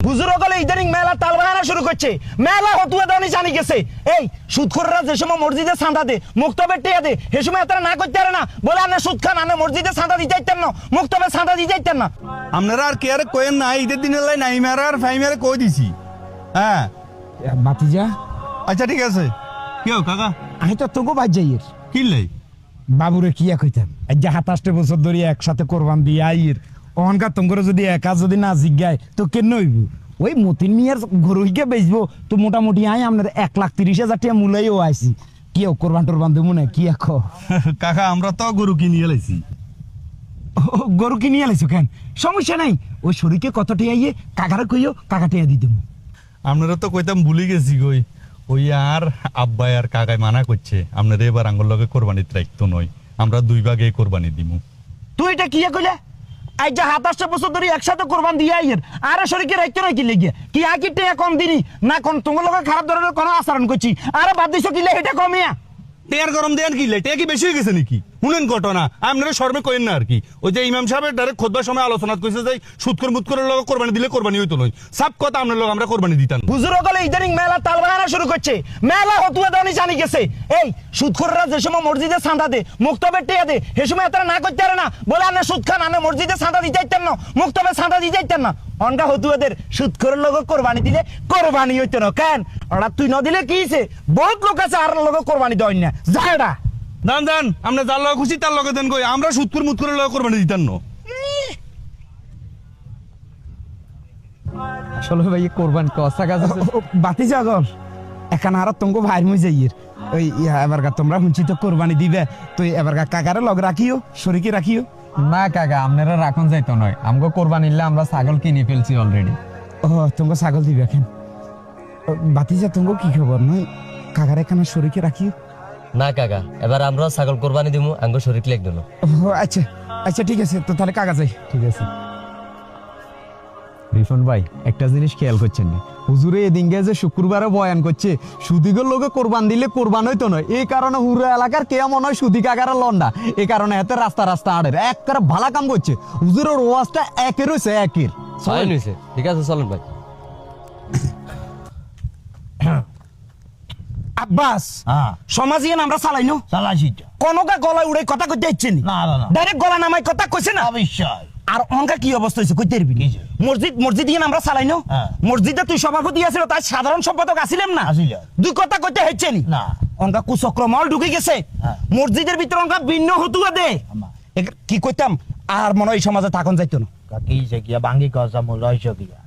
হুজুর গলে ইদানিং মেলা তাল বাহানা শুরু করছে, মেলা হতুয়া দানি জানি গেছে। এই সুদখোররা যে সময় মসজিদে চাঁদা দে, মুক্তবে টিয়া দে, সে সময় এত না করতে পারে না, বলে আপনি সুদ খান, আপনি মসজিদে চাঁদা দিতে চাইতেন না, মুক্তবে চাঁদা দিতে চাইতেন না। আপনারা আর কে আর কয়েন না, ঈদের দিনের লাই নাই মেরা আর ফাই মেরে কই দিছি। হ্যাঁ বাতিজা, আচ্ছা ঠিক আছে। কেউ কাকা আমি তো তোকে বাদ যাইয়ের কিনলাই বাবুরে কি কইতাম, যে 27 বছর ধরে একসাথে কোরবান দিয়ে আইয়ের অহংকার তোমরা যদি একা যদি না জিজ্ঞায় তো কেন হইব? ওই মতিন মিয়ার গরুইকে বেচবো তো মোটামুটি আই আপনার 1,30,000 টাকা মূল্যও আইছি। কি কোরবান টোরবান দেবো না কি এক কাকা আমরা তো গরু কিনিয়ে লাইছি। গরু কিনিয়ে লাইছো কেন? সমস্যা নাই, ওই শরীরকে কত টিয়া ইয়ে কাকারে কইও, কাকা টিয়া দিয়ে দেবো। আপনারা তো কইতাম ভুলে গেছি গই, ওই আর আব্বাই আর কাকাই মানা করছে আপনারা এবার আঙ্গুল লগে কোরবানিতে রাখতো নয়, আমরা 2 ভাগে কোরবানি দিমু। তুই এটা কি কইলে? আজ যে 27 বছর ধরে একসাথে কোরবান দিয়ে আইয়ের আরে শরীরকে রাখতে রাখি লেগে কি আকি টিয়া কম দিনি না, কোন তোমার লগে খারাপ ধরনের কোনো আচরণ করছি, আরে বাদ দিছো কিলে এটা কমিয়া টেয়ার গরম দেন কি লাই, টেয়া কি বেশি হয়ে গেছে নাকি? শুনেন ঘটনা, আপনারা শর্মে কইেন না আর কি। ওই যে ইমাম সাহেবের ডাইরেক্ট খুতবার সময় আলোচনা কইছে যে সুদকর মুদকরের লগে কোরবানি দিলে কোরবানি হইতো নয়, সব কথা আপনার লগে আমরা কোরবানি দিতাম। হুজুর গলে ইদানিং মেলা তাল বাহানা শুরু করছে, মেলা হতুয়া দানি জানি গেছে। এই সুদখোররা যে সময় মসজিদে চাঁদা দে, মুক্তবে টিয়া দে, সে সময় এত না করতে পারে না, বলে আপনি সুদ খান, আপনি মসজিদে চাঁদা দিতে চাইতেন না, মুক্তবে চাঁদা দিতে চাইতেন না। অনকা হতুয়াদের সুদখোরের লগে কোরবানি দিলে কোরবানি হইতো না কেন? ওরা তুই না দিলে কি হইছে? বহুত লোক আছে আর লগে কোরবানি দেয় না, যায়ডা দান দান আপনি যার লগে খুশি তার লগে দেন কই, আমরা সুদকর মুদকরের লগে কোরবানি দিতাম না। আসলে ভাই কোরবান কসা গাছ বাতি জাগল এখানে আর তোমাকে ভাই মুই যাইয়ের ওই এবার তোমরা শুনছি তো কোরবানি দিবে, তো এবার কাকারে লগ রাখিও, শরীকে রাখিও। না কাকা আপনারা রাখুন যাইতো নয়, আমগো কোরবান নিলে আমরা ছাগল কিনে ফেলছি অলরেডি। ও তোমাকে ছাগল দিবে এখন? বাতিজা তোমাকে কি খবর নয়, কাকার এখানে শরীকে রাখিও। না কাকা এবার আমরা ছাগল কোরবানি দিমু, আঙ্গ শরীর লেগ দিল। ও আচ্ছা আচ্ছা ঠিক আছে, তো তাহলে কাকা যাই। ঠিক আছে রিফন ভাই, একটা জিনিস খেয়াল করছেন না, হুজুরে এদিনকে যে শুক্রবারে বয়ান করছে সুদিগর লোকে কোরবান দিলে কোরবান হইতো নয়, এই কারণে হুরা এলাকার কে মনে হয় সুদি কাকার লন্ডা, এই কারণে এত রাস্তা রাস্তা আড়ের এক করে ভালো কাম করছে। হুজুরের ওয়াজটা একের হয়েছে একের। ঠিক আছে চলেন ভাই। আব্বাস সমাজে আমরা চালাই নো চালাইছি কোনকা গলায় উড়ে কথা কইতে ইচ্ছে নি, না না ডাইরেক্ট গলা নামাই কথা কইছে না। অবশ্যই। আর অঙ্কা কি অবস্থা হয়েছে কইতে পারবি? মসজিদ দিয়ে আমরা চালাই নো, মসজিদে তুই সভাপতি আছিল, তাই সাধারণ সম্পাদক আছিলাম না, দুই কথা কইতে হচ্ছে নি না। অঙ্কা কুচক্রমল ঢুকে গেছে মসজিদের ভিতরে, অঙ্কা ভিন্ন হতুয়া দে কি কইতাম আর মনে হয় সমাজে থাকুন যাইতো না। কি যে কিয়া বাঙ্গি কসা মূল হইছে কিয়া